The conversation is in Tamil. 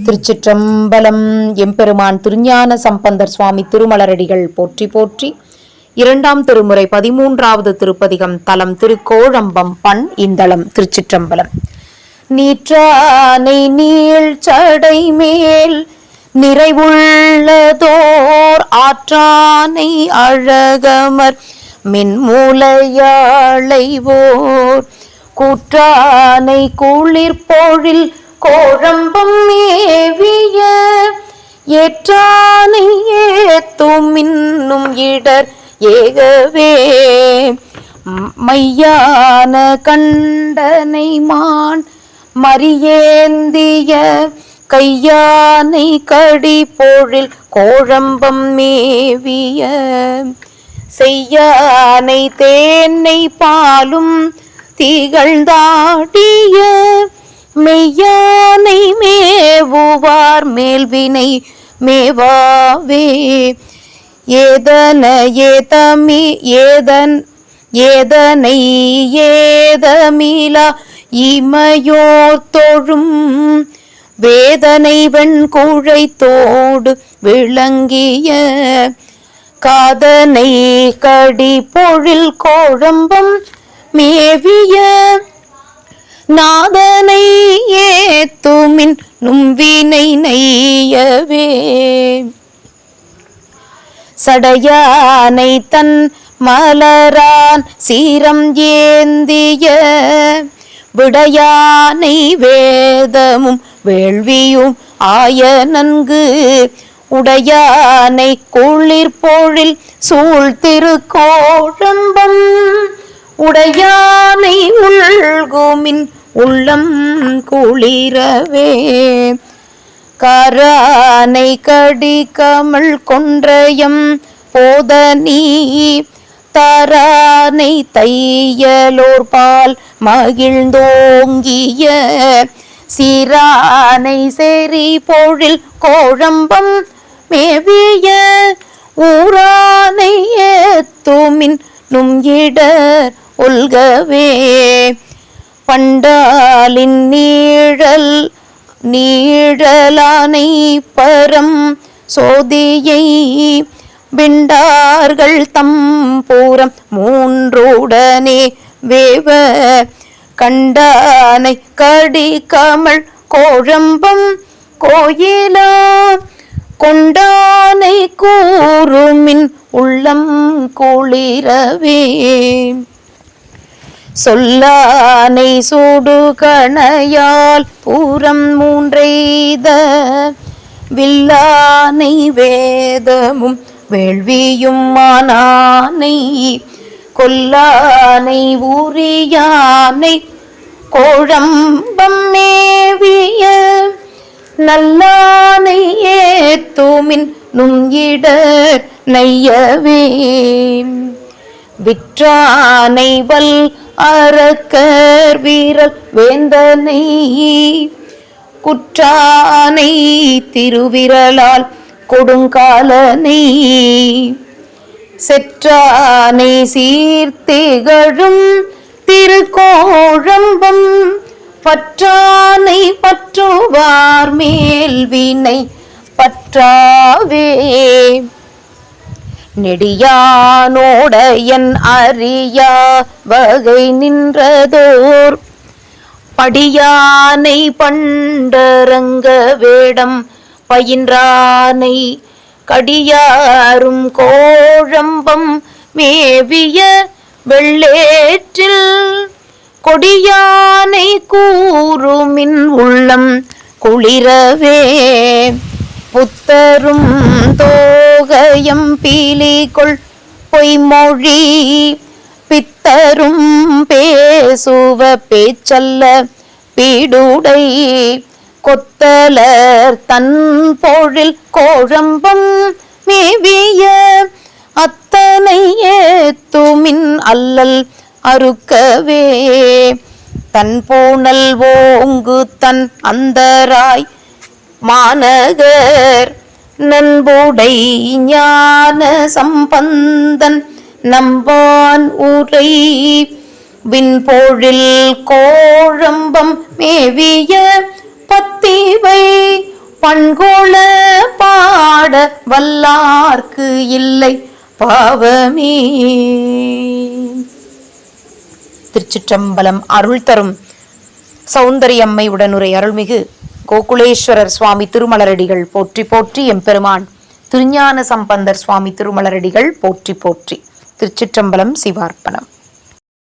திருச்சிற்றம்பலம். எம்பெருமான் திருஞான சம்பந்தர் சுவாமி திருமலரடிகள் போற்றி போற்றி. இரண்டாம் திருமுறை 13வது திருப்பதிகம். தலம் திருக்கோழம்பம். பண் இந்தளம். திருச்சிற்றம்பலம். நீற்றானை நீள் சடை மேல் நிறைவுள்ளதோர் ஆற்றானை அழகமர் மின்மூலையாளைவோர் கூற்றானை குளிர்பொழில் கோழம்பம் மேவிய ஏற்றானை ஏத்தும் இன்னும் இடர் ஏகவே மையான கண்டனை மான் மரியேந்திய கையானை கடி பொழில் கோழம்பம் மேவிய செய்யானை தேனை பாலும் திகழ்ந்தாடிய மெய்யானை மேவுவார் மேல்வினை மேவாவே ஏதனை ஏதமிலா இமையோர் தொழும் வேதனை வெண்குழை தோடு விளங்கிய காதனை கடி பொழில் கோழம்பம் மேவிய நாதனை ஏத்துமின் நும்வினை நையவே சடையானை தன் மலரான் சீரம் ஏந்திய விடையானை வேதமும் வேள்வியும் ஆய நன்கு உடையானை குளிர் பொழில் சூழ் திருக்கோழம்பம் உடையானை உள்குமின் உள்ளம் குளிரவே காரானை கடி கமல் கொன்றயம் போதனி தாரானை தையலோர் பால் மகிழ்ந்தோங்கிய சீரானை செறி பொழில் கோழம்பம் மேவிய ஊரானை ஏத்துமின் நும் இடர் ஒல்கவே பண்டாலின் நீழலானை பரம் சோதியை விண்டார்கள் தம்பூரம் மூன்றுடனே வேவ கண்டானை கடி கமல் கோழம்பம் கோயிலா கொண்டானை கூறுமின் உள்ளம் குளிரவே சொல்லானை சூடு கணையால் பூரம் மூன்றைத வில்லானை வேதமும் வேள்வியும் மானானை கொல்லானை ஊரியானை கோழம்பம் மேவிய நல்லானை ஏத்துமின் நும் இடர் நையவே விற்றானை வல் அரக்கர் வீரல் வேந்தனை குற்றானை திருவிரலால் கொடுங்காலனை செற்றானை சீர்த்திகழும் திருக்கோழம்பம் பற்றானை பற்றுவார் மேல்வினை பற்றாவே நெடியானோடையன் அறியா வகை நின்றதோர் படியானை பண்டரங்க வேடம் பயின்றானை கடியாரும் கோழம்பம் மேவிய வெள்ளேற்றில் கொடியானை கூறுமின் உள்ளம் குளிரவே புத்தரும் தோகயம் பீலிகொள் பொய்மொழி பித்தரும் பேசுவ பேச்சல்ல பீடுடை கொத்தலர் தன் பொழில் கோழம்பம் மேவிய அத்தனை ஏத்துமின் அல்லல் அறுக்கவே தன் பூணல் ஓங்கு தன் அந்தராய் மாநகர் நண்புடை ஞான சம்பந்தன் நம்பான் உரை விண்பொழில் கோழம்பம் மேவிய பத்திவை பண்கோள பாட வல்லார்க்கு இல்லை பாவமே. திருச்சிற்றம்பலம். அருள் தரும் சௌந்தரியம்மை உடனுரை அருள்மிகு கோகுலேஸ்வரர் சுவாமி திருமலரடிகள் போற்றி போற்றி. எம்பெருமான் திருஞான சம்பந்தர் சுவாமி திருமலரடிகள் போற்றி போற்றி. திருச்சிற்றம்பலம். சிவார்ப்பணம்.